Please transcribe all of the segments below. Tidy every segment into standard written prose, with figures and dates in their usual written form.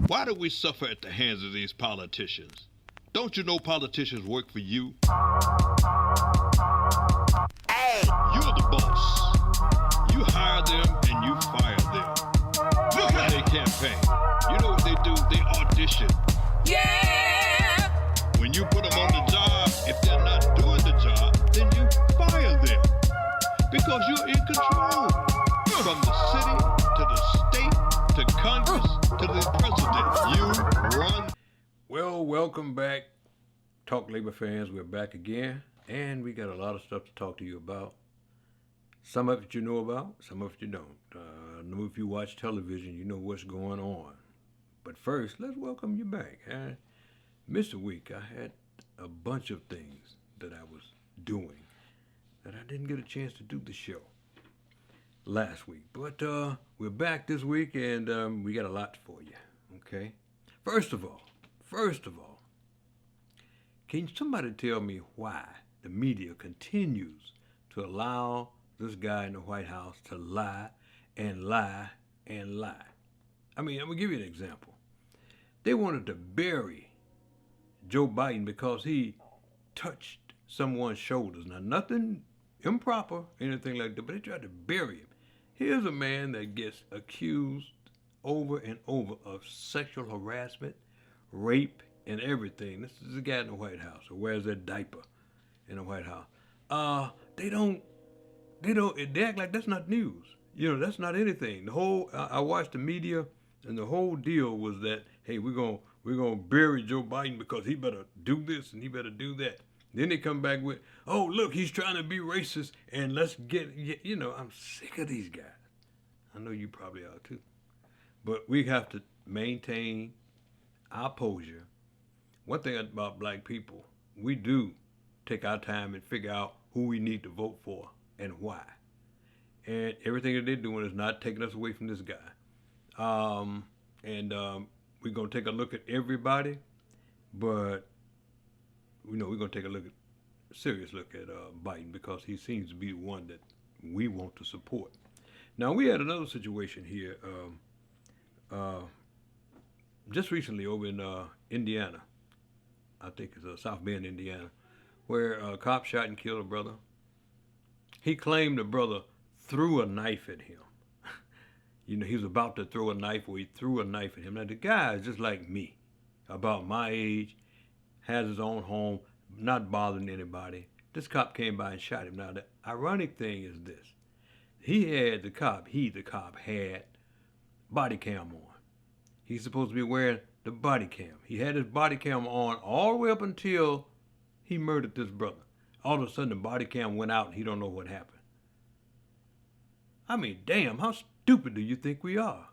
Why do we suffer at the hands of these politicians? Don't you know politicians work for you? Hey! You're the boss. You hire them and you fire them. Look at their campaign. You know what they do? They audition. Yeah! When you put them on the job, if they're not doing the job, then you fire them. Because you're in control. From the city to the state to Congress to the president. You run. Well, welcome back, Talk Labor fans. We're back again, and we got a lot of stuff to talk to you about. Some of it you know about, some of it you don't. I know if you watch television, you know what's going on. But first, let's welcome you back. Missed a week. I had a bunch of things that I was doing that I didn't get a chance to do the show last week. But we're back this week, and we got a lot for you, okay? First of all, can somebody tell me why the media continues to allow this guy in the White House to lie and lie and lie? I mean, I'm going to give you an example. They wanted to bury Joe Biden because he touched someone's shoulders. Now, nothing improper, anything like that, but they tried to bury him. Here's a man that gets accused over and over of sexual harassment, rape, and everything. This is a guy in the White House who wears that diaper in the White House. They act like that's not news. You know, that's not anything. I watched the media, and the whole deal was that, hey, we're gonna bury Joe Biden because he better do this and he better do that. Then they come back with, oh, look, he's trying to be racist, and let's get, you know, I'm sick of these guys. I know you probably are too. But we have to maintain our posture. One thing about black people, we do take our time and figure out who we need to vote for and why. And everything that they're doing is not taking us away from this guy. We're going to take a look at everybody, but we're going to take a serious look at Biden because he seems to be the one that we want to support. Now, we had another situation here just recently over in Indiana. I think it's South Bend, Indiana, where a cop shot and killed a brother. He claimed the brother threw a knife at him. You know, he was about to throw a knife, or he threw a knife at him. Now, the guy is just like me, about my age, has his own home, not bothering anybody. This cop came by and shot him. Now, the ironic thing is this. The cop had body cam on. He's supposed to be wearing the body cam. He had his body cam on all the way up until he murdered this brother. All of a sudden, the body cam went out and he don't know what happened. I mean, damn, how stupid do you think we are?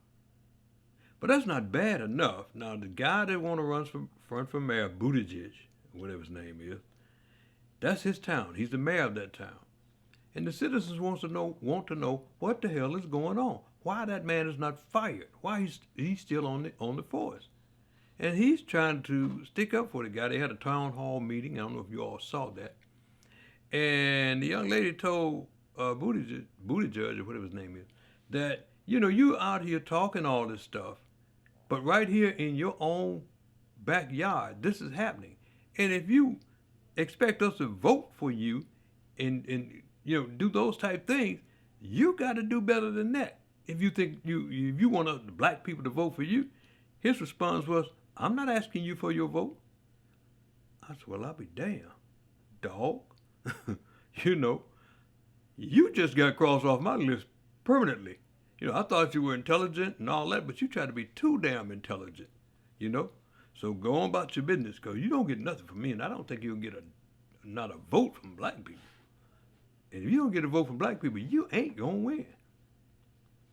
But that's not bad enough. Now, the guy that want to run for mayor, Buttigieg, whatever his name is, that's his town. He's the mayor of that town. And the citizens want to know what the hell is going on. Why that man is not fired? Why he's still on the force? And he's trying to stick up for the guy. They had a town hall meeting. I don't know if you all saw that. And the young lady told Buttigieg, or whatever his name is, that, you know, you out here talking all this stuff, but right here in your own backyard, this is happening. And if you expect us to vote for you and you know, do those type things, you got to do better than that. If you think if you want the black people to vote for you, his response was, I'm not asking you for your vote. I said, well, I'll be damned, dog. You know, you just got crossed off my list permanently. You know, I thought you were intelligent and all that, but you try to be too damn intelligent, you know? So go on about your business, because you don't get nothing from me, and I don't think you'll get not a vote from black people. And if you don't get a vote from black people, you ain't going to win.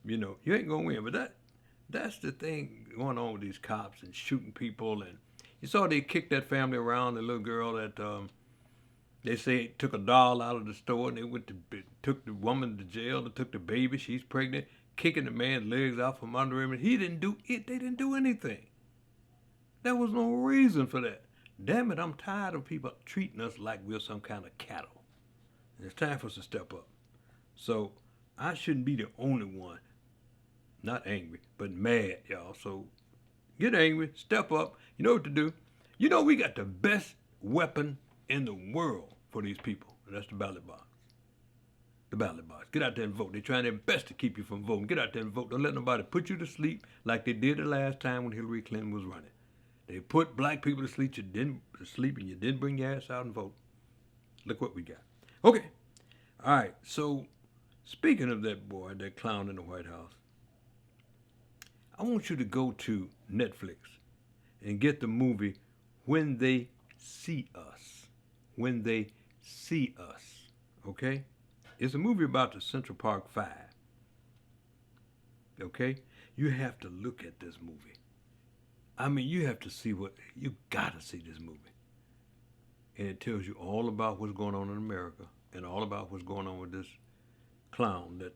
You know, you ain't going to win. But that's the thing going on with these cops and shooting people. And you saw they kicked that family around, the little girl that they say took a doll out of the store, and they took the woman to jail. They took the baby. She's pregnant, kicking the man's legs out from under him. And he didn't do it. They didn't do anything. There was no reason for that. Damn it, I'm tired of people treating us like we're some kind of cattle. And it's time for us to step up. So I shouldn't be the only one, not angry, but mad, y'all. So Get angry. Step up. You know what to do. You know we got the best weapon in the world for these people, and that's the ballot box. The ballot box. Get out there and vote. They're trying their best to keep you from voting. Get out there and vote. Don't let nobody put you to sleep like they did the last time when Hillary Clinton was running. They put black people to sleep. You didn't sleep, and you didn't bring your ass out and vote. Look what we got. Okay. All right. So, speaking of that boy, that clown in the White House, I want you to go to Netflix and get the movie When They See Us. When They See Us. Okay? It's a movie about the Central Park Five. Okay? You have to look at this movie. I mean, you have to see you gotta see this movie. And it tells you all about what's going on in America and all about what's going on with this clown that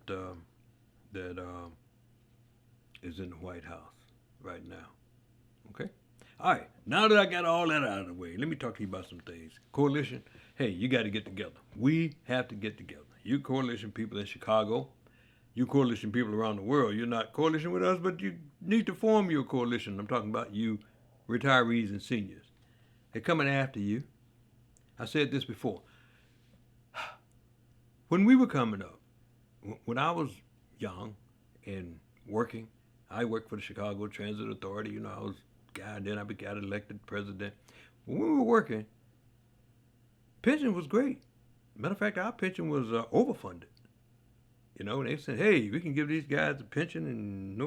is in the White House right now. Okay? All right. Now that I got all that out of the way, let me talk to you about some things. Coalition, hey, you got to get together. We have to get together. You coalition people in Chicago, you coalition people around the world, you're not coalition with us, but you need to form your coalition. I'm talking about you retirees and seniors. They're coming after you. I said this before. When we were coming up, when I was young and working, I worked for the Chicago Transit Authority. You know, I was a guy, then I got elected president. When we were working, pension was great. Matter of fact, our pension was overfunded. You know, they said, hey, we can give these guys a pension and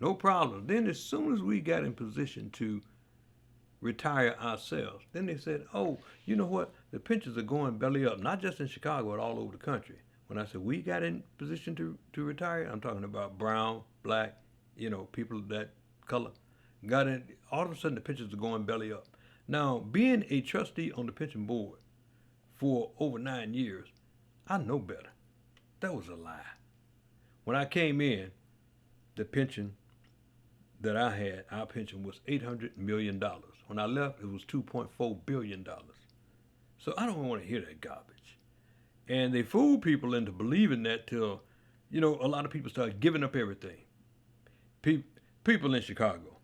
no problem. Then as soon as we got in position to retire ourselves, then they said, oh, you know what? The pensions are going belly up, not just in Chicago, but all over the country. When I said we got in position to retire, I'm talking about brown, black, you know, people of that color. Got in, all of a sudden the pensions are going belly up. Now, being a trustee on the pension board for over 9 years, I know better. That was a lie. When I came in, the pension that I had, our pension was $800 million. When I left, it was $2.4 billion. So I don't want to hear that garbage. And they fooled people into believing that till, you know, a lot of people started giving up everything. People in Chicago.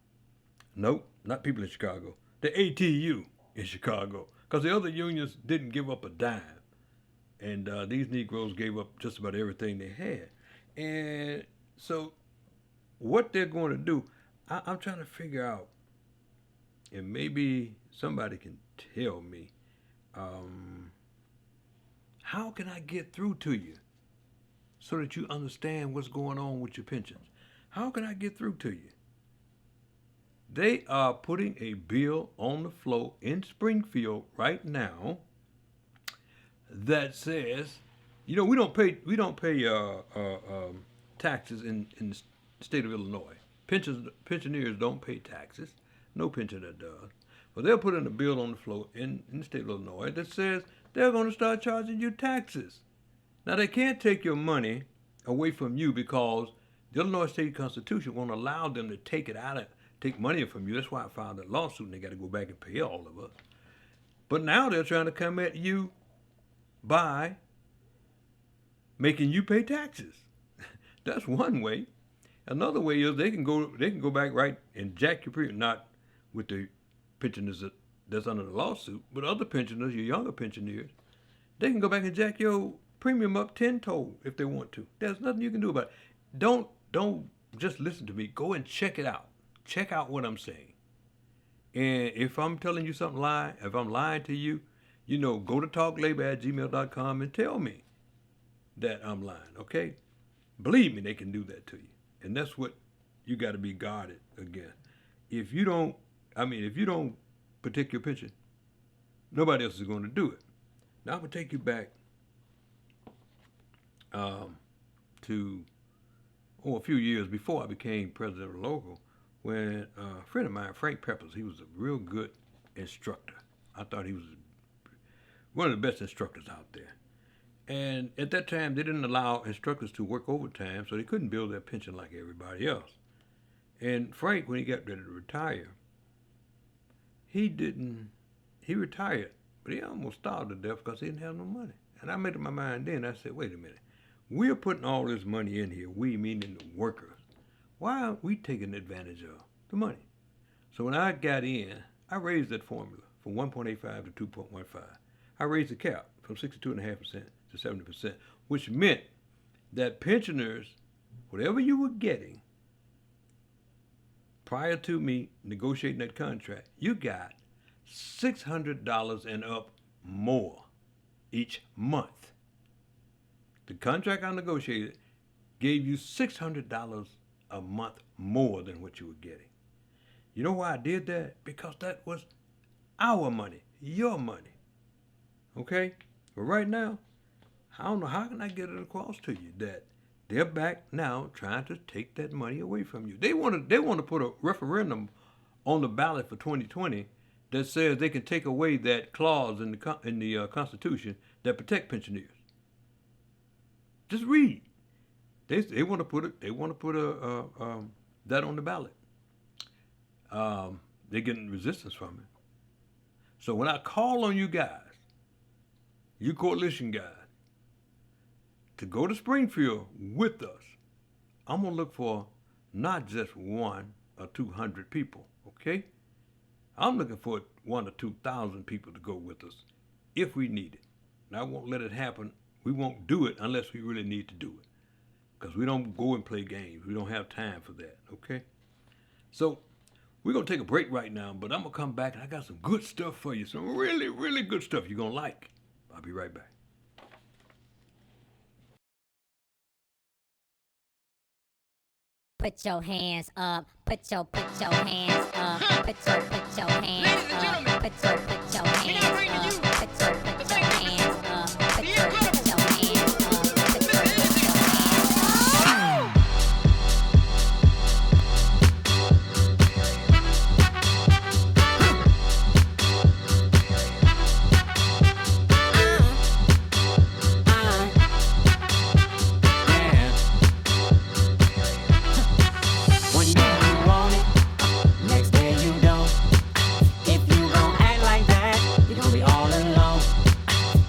Nope, not people in Chicago. The ATU in Chicago. Because the other unions didn't give up a dime. And these Negroes gave up just about everything they had. And so what they're going to do, I'm trying to figure out, and maybe somebody can tell me, how can I get through to you so that you understand what's going on with your pensions? How can I get through to you? They are putting a bill on the floor in Springfield right now that says, you know, we don't pay taxes in the state of Illinois. Pensioners don't pay taxes. No pensioner does. But they're putting a bill on the floor in the state of Illinois that says they're going to start charging you taxes. Now, they can't take your money away from you because the Illinois State Constitution won't allow them to take money from you. That's why I filed that lawsuit, and they got to go back and pay all of us. But now they're trying to come at you by making you pay taxes. That's one way. Another way is they can go back right and jack your premium, not with the pensioners that's under the lawsuit, but other pensioners, your younger pensioners, they can go back and jack your premium up 10-fold if they want to. There's nothing you can do about it. Don't just listen to me. Go and check it out. Check out what I'm saying. And if I'm telling you something if I'm lying to you, you know, go to talklabor@gmail.com and tell me that I'm lying, okay? Believe me, they can do that to you. And that's what you got to be guarded against. If you don't protect your pension, nobody else is going to do it. Now I'm going to take you back to a few years before I became president of the local, when a friend of mine, Frank Peppers, he was a real good instructor. I thought he was one of the best instructors out there. And at that time, they didn't allow instructors to work overtime, so they couldn't build their pension like everybody else. And Frank, when he got ready to retire, he retired, but he almost starved to death because he didn't have no money. And I made up my mind then, I said, wait a minute. We're putting all this money in here, we meaning the workers. Why aren't we taking advantage of the money? So when I got in, I raised that formula from 1.85 to 2.15. I raised the cap from 62.5% to 70%, which meant that pensioners, whatever you were getting prior to me negotiating that contract, you got $600 and up more each month. The contract I negotiated gave you $600 a month more than what you were getting. You know why I did that? Because that was our money, your money. Okay? But right now, I don't know how can I get it across to you that they're back now trying to take that money away from you. They want to put a referendum on the ballot for 2020 that says they can take away that clause in the Constitution that protect pensioners. Just read. They want to put it. They want to put that on the ballot. They're getting resistance from it. So when I call on you guys, you coalition guys, to go to Springfield with us, I'm gonna look for not just 1 or 200 people. Okay? I'm looking for 1,000 or 2,000 people to go with us if we need it. And I won't let it happen. We won't do it unless we really need to do it. Because we don't go and play games. We don't have time for that, okay? So we're going to take a break right now, but I'm going to come back and I got some good stuff for you. Some really, really good stuff you're going to like. I'll be right back. Put your hands up, put your hands up, put your hands Ladies and up, gentlemen, put your hands we gotta bring to up, you put your the hands famous, up, put the your incredible, hands up, put your Mr. hands up. One day you want it, next day you don't. If you gon' act like that, you gon' be all alone.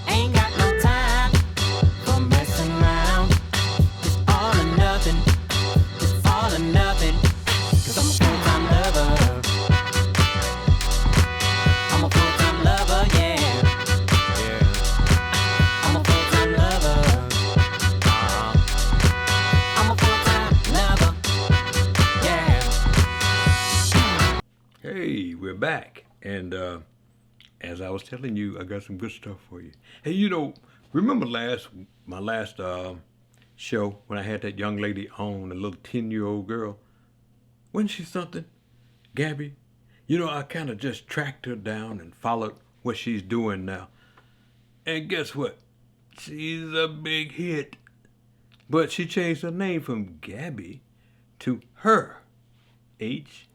Ain't got no time for messing around. It's all or nothing, it's all or nothing. 'Cause I'm a full-time lover. I'm a full-time lover, yeah. I'm a full-time lover. I'm a full-time lover. Hey, we're back. And as I was telling you, I got some good stuff for you. Hey, you know, remember my last show when I had that young lady on, a little 10-year-old girl? Wasn't she something? Gabby? You know, I kind of just tracked her down and followed what she's doing now. And guess what? She's a big hit. But she changed her name from Gabby to Her. H.E.R.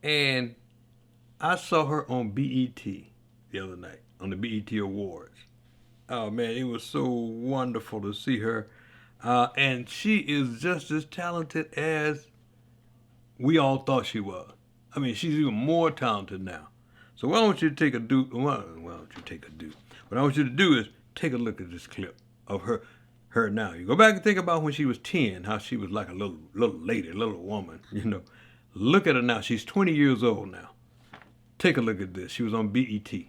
And I saw her on BET the other night, on the BET Awards. Oh man, it was so wonderful to see her. And she is just as talented as we all thought she was. I mean, she's even more talented now. So why don't you take a do? Why don't you take a do? What I want you to do is take a look at this clip of her now. You go back and think about when she was 10, how she was like a little lady, a little woman, you know. Look at her now. She's 20 years old now. Take a look at this. She was on BET.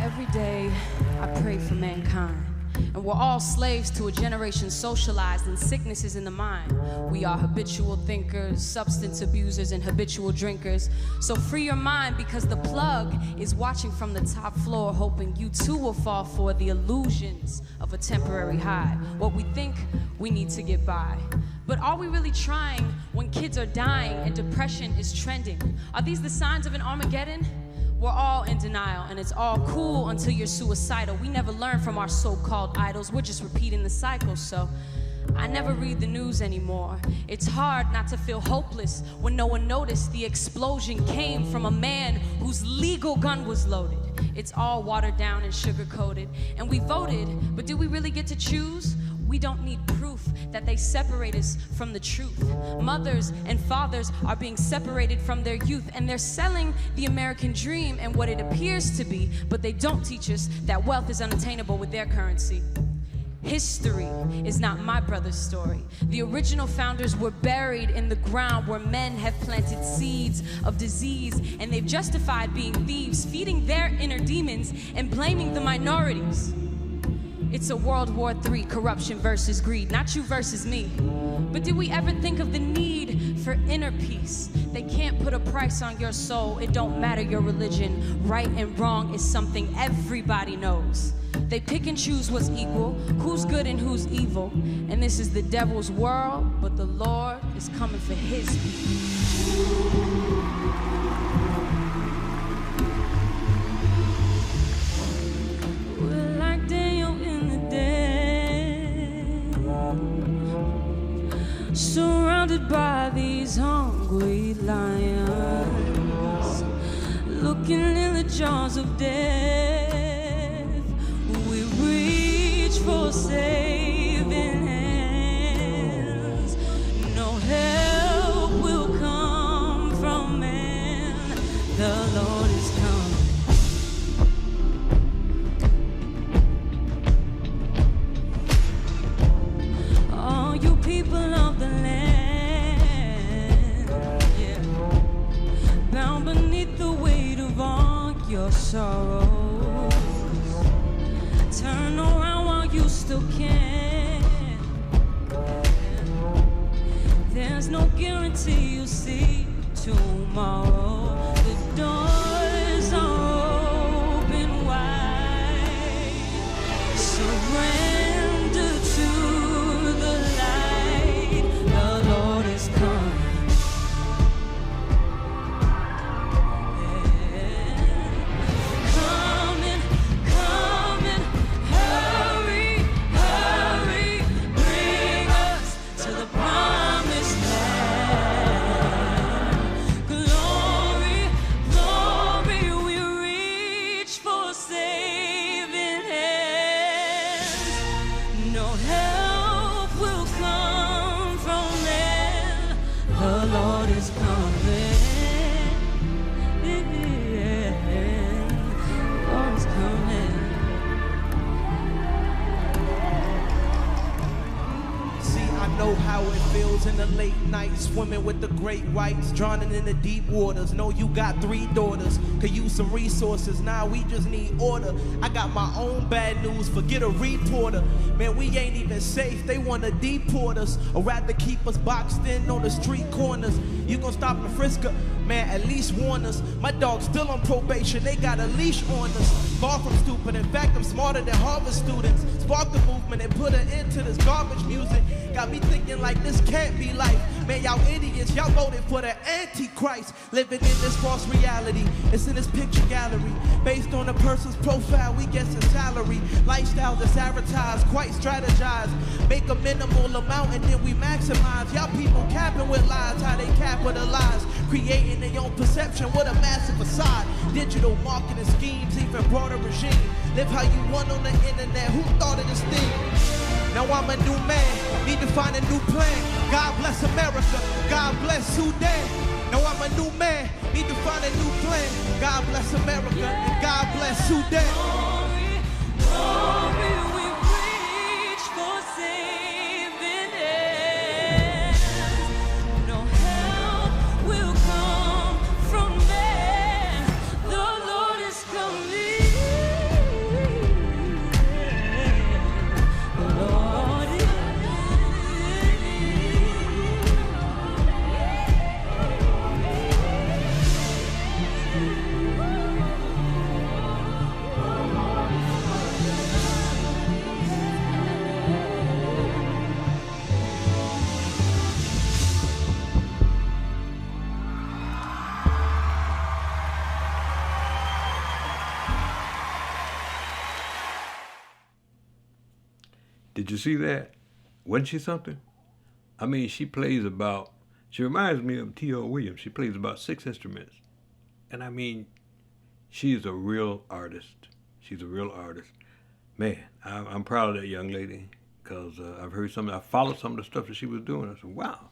Every day, I pray for mankind. And we're all slaves to a generation socialized in sicknesses in the mind. We are habitual thinkers, substance abusers, and habitual drinkers. So free your mind, because the plug is watching from the top floor, hoping you too will fall for the illusions of a temporary high. What we think we need to get by. But are we really trying when kids are dying and depression is trending? Are these the signs of an Armageddon? We're all in denial, and it's all cool until you're suicidal. We never learn from our so-called idols. We're just repeating the cycle, so I never read the news anymore. It's hard not to feel hopeless when no one noticed the explosion came from a man whose legal gun was loaded. It's all watered down and sugar-coated. And we voted, but do we really get to choose? We don't need proof that they separate us from the truth. Mothers and fathers are being separated from their youth, and they're selling the American dream and what it appears to be, but they don't teach us that wealth is unattainable with their currency. History is not my brother's story. The original founders were buried in the ground where men have planted seeds of disease, and they've justified being thieves, feeding their inner demons and blaming the minorities. It's a World War III, corruption versus greed, not you versus me. But did we ever think of the need for inner peace? They can't put a price on your soul. It don't matter your religion. Right and wrong is something everybody knows. They pick and choose what's equal, who's good and who's evil. And this is the devil's world, but the Lord is coming for his people. Surrounded by these hungry lions, looking in the jaws of death, we reach for saving hands. No help will come from man. The Lord is coming. All you people of the land, yeah, bound beneath the weight of all your sorrows, turn around while you still can. There's no guarantee you'll see tomorrow. The doors are open wide. Surrender to the light. The Lord is coming. Coming, coming, hurry, hurry, bring us to the promised land. Glory, glory, we reach for saving hands. No help will come from man. The Lord is coming. Lord is coming. See, I know how it feels in the late night, swimming with the great whites, drowning in the deep waters. Know you got 3 daughters, could use some resources. Now we just need order. I got my own bad news, forget a reporter. Man, we ain't even safe, they wanna deport us, or rather keep us boxed in on the street corners. You gon' stop and frisk her? Man, at least warn us. My dog's still on probation, they got a leash on us. Far from stupid, in fact, I'm smarter than Harvard students. Spark the movement and put an end to this garbage music. Got me thinking like this can't be life. Man, y'all idiots, y'all voted for the Antichrist. Living in this false reality, it's in this picture gallery. Based on a person's profile, we get some salary. Lifestyle that's advertised, quite strategized. Make a minimal amount and then we maximize. Y'all people capping with lies, how they capitalize. Creating their own perception with a massive facade. Digital marketing schemes, even broader regime. Live how you want on the internet, who thought of this thing? Now I'm a new man, need to find a new plan. God bless America, God bless Sudan. Now I'm a new man, need to find a new plan. God bless America, and God bless Sudan. Glory, glory, we reach for saving hands. No help will come from man. The Lord is coming. The Lord is coming. Did you see that? Wasn't she something? I mean, she reminds me of T.L. Williams. She plays about 6 instruments. And I mean, she is a real artist. She's a real artist. Man, I'm proud of that young lady because I followed some of the stuff that she was doing. I said, wow.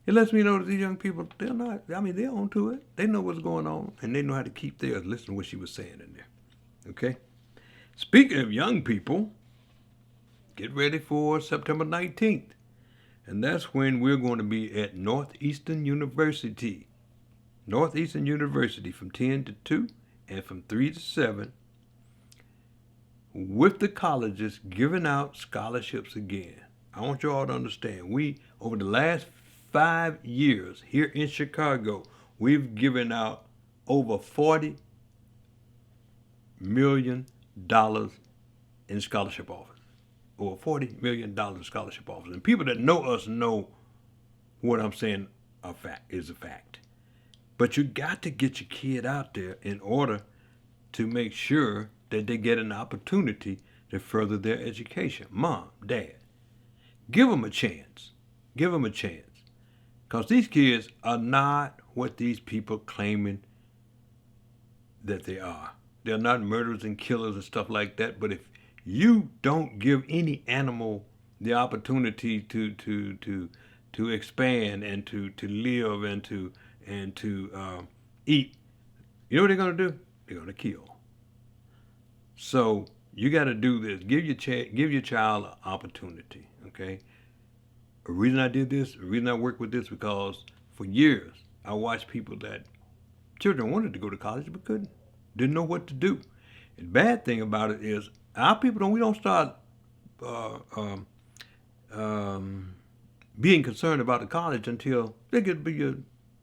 It lets me know that these young people, they're on to it. They know what's going on, and they know how to keep theirs. Listen to what she was saying in there. Okay? Speaking of young people, get ready for September 19th. And that's when we're going to be at Northeastern University. Northeastern University from 10 to 2 and from 3 to 7. With the colleges giving out scholarships again. I want you all to understand, we, over the last 5 years here in Chicago, we've given out over $40 million in scholarship offers. Over $40 million in scholarship offers. And people that know us know what I'm saying is a fact. But you got to get your kid out there in order to make sure that they get an opportunity to further their education. Mom, Dad, give them a chance. Give them a chance. Because these kids are not what these people claiming that they are. They're not murderers and killers and stuff like that. But if you don't give any animal the opportunity to expand and to live and to eat, you know what they're going to do? They're going to kill. So you got to do this. Give your child an opportunity, okay? The reason I did this, the reason I worked with this, because for years I watched people that children wanted to go to college but couldn't, didn't know what to do. And the bad thing about it is our people we don't start being concerned about the college until they get to be a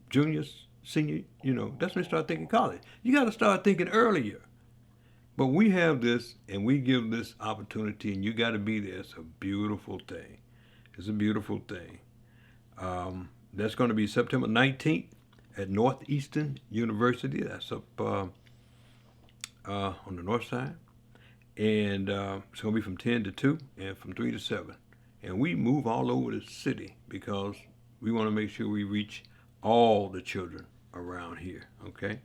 junior, senior, that's when they start thinking college. You got to start thinking earlier. But we have this, and we give this opportunity, and you got to be there. It's a beautiful thing. It's a beautiful thing. That's going to be September 19th at Northeastern University. That's up on the north side. And it's going to be from 10 to 2 and from 3 to 7. And we move all over the city because we want to make sure we reach all the children around here, okay?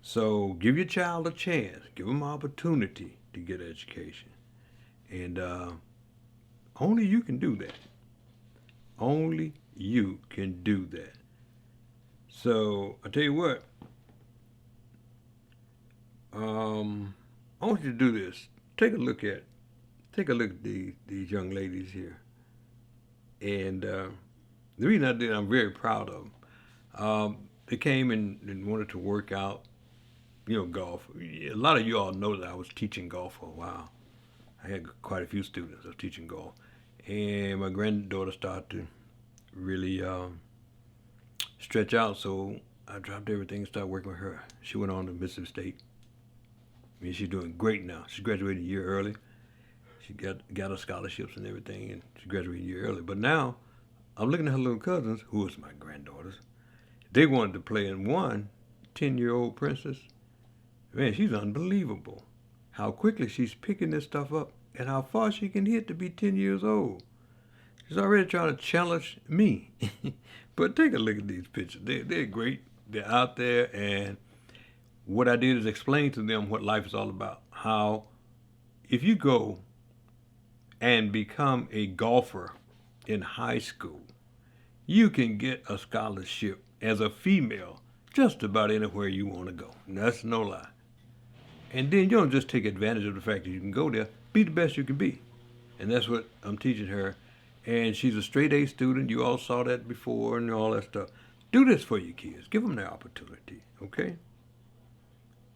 So give your child a chance. Give them an opportunity to get education. And only you can do that. Only you can do that. So I tell you what, I want you to do this. Take a look at these young ladies here. And the reason I did, I'm very proud of them. They came and wanted to work out, golf. A lot of you all know that I was teaching golf for a while. I had quite a few students I was teaching golf. And my granddaughter started to really stretch out, so I dropped everything and started working with her. She went on to Mississippi State. I mean, she's doing great now. She graduated a year early. She got her scholarships and everything, and she graduated a year early. But now, I'm looking at her little cousins, who is my granddaughters. They wanted to play in one 10-year-old princess. Man, she's unbelievable. How quickly she's picking this stuff up and how far she can hit to be 10 years old. She's already trying to challenge me. But take a look at these pictures. They're great. They're out there, and what I did is explain to them what life is all about. How if you go and become a golfer in high school, you can get a scholarship as a female just about anywhere you want to go. And that's no lie. And then you don't just take advantage of the fact that you can go there. Be the best you can be. And that's what I'm teaching her. And she's a straight A student. You all saw that before and all that stuff. Do this for your kids. Give them the opportunity, okay?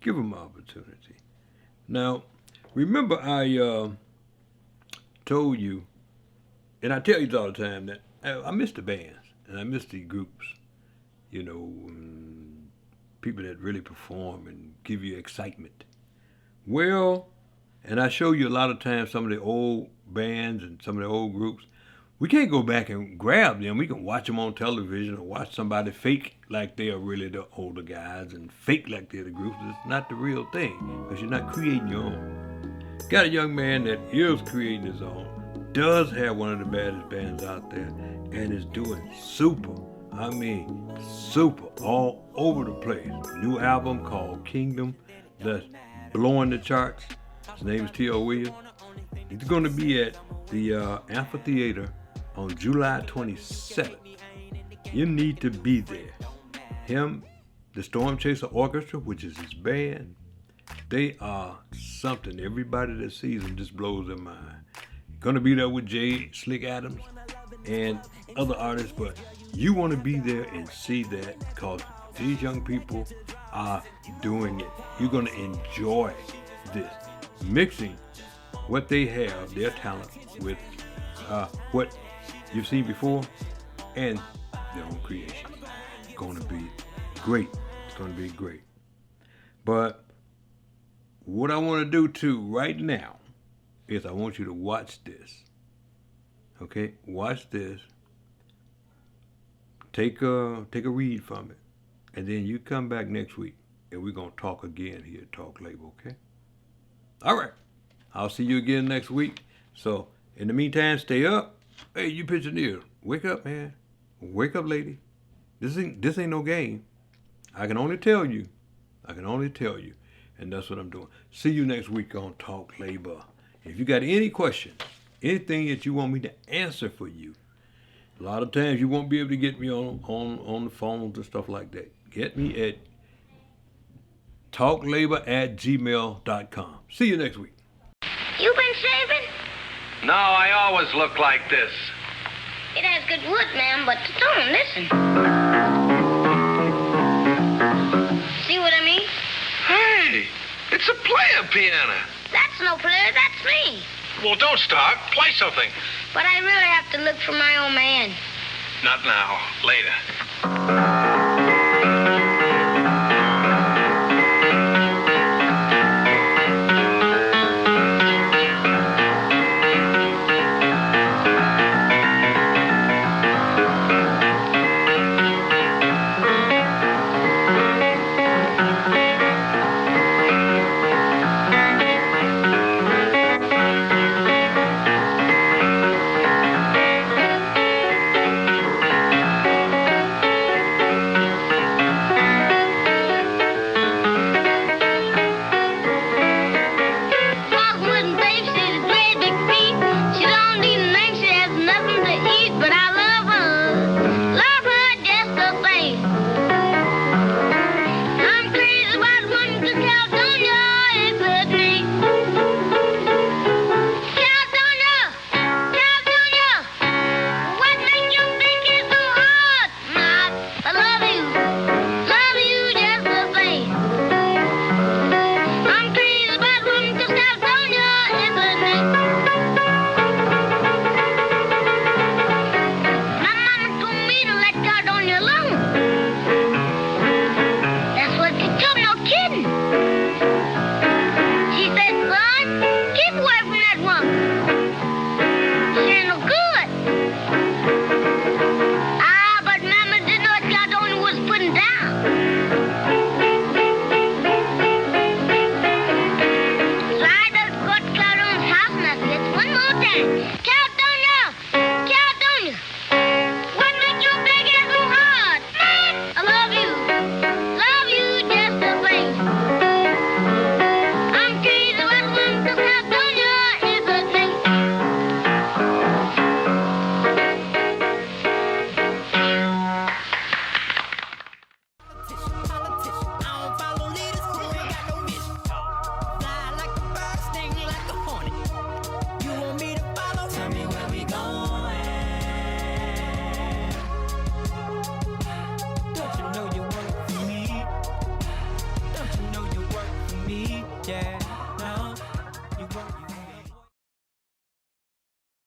Give them an opportunity. Now, remember I told you, and I tell you all the time, that I miss the bands and I miss the groups, people that really perform and give you excitement. Well, and I show you a lot of times some of the old bands and some of the old groups. We can't go back and grab them. We can watch them on television or watch somebody fake like they are really the older guys and fake like they're the groups. It's not the real thing because you're not creating your own. Got a young man that is creating his own, does have one of the baddest bands out there, and is doing super. I mean, super all over the place. New album called Kingdom that's blowing the charts. His name is T.O. Williams. He's going to be at the amphitheater on July 27th. You need to be there. Him, the Storm Chaser Orchestra, which is his band, they are something. Everybody that sees them just blows their mind. Going to be there with Jay Slick Adams and other artists, but you want to be there and see that because these young people are doing it. You're going to enjoy this. Mixing what they have, their talent, with what you've seen before and their own creation. It's going to be great. It's going to be great. But what I want to do too right now is I want you to watch this. Okay? Watch this. Take a read from it. And then you come back next week and we're going to talk again here at Talk Label, okay? All right. I'll see you again next week. So, in the meantime, stay up. Hey, you Pitchoneers, wake up, man. Wake up, lady. This ain't no game. I can only tell you. And that's what I'm doing. See you next week on Talk Labor. If you got any questions, anything that you want me to answer for you, a lot of times you won't be able to get me on the phones and stuff like that. Get me at talklabor@gmail.com. See you next week. You been shaving? No, I always look like this. It has good wood, man, but don't listen. See what I mean? Hey, it's a player piano. That's no player, that's me. Well, don't start. Play something. But I really have to look for my old man. Not now. Later.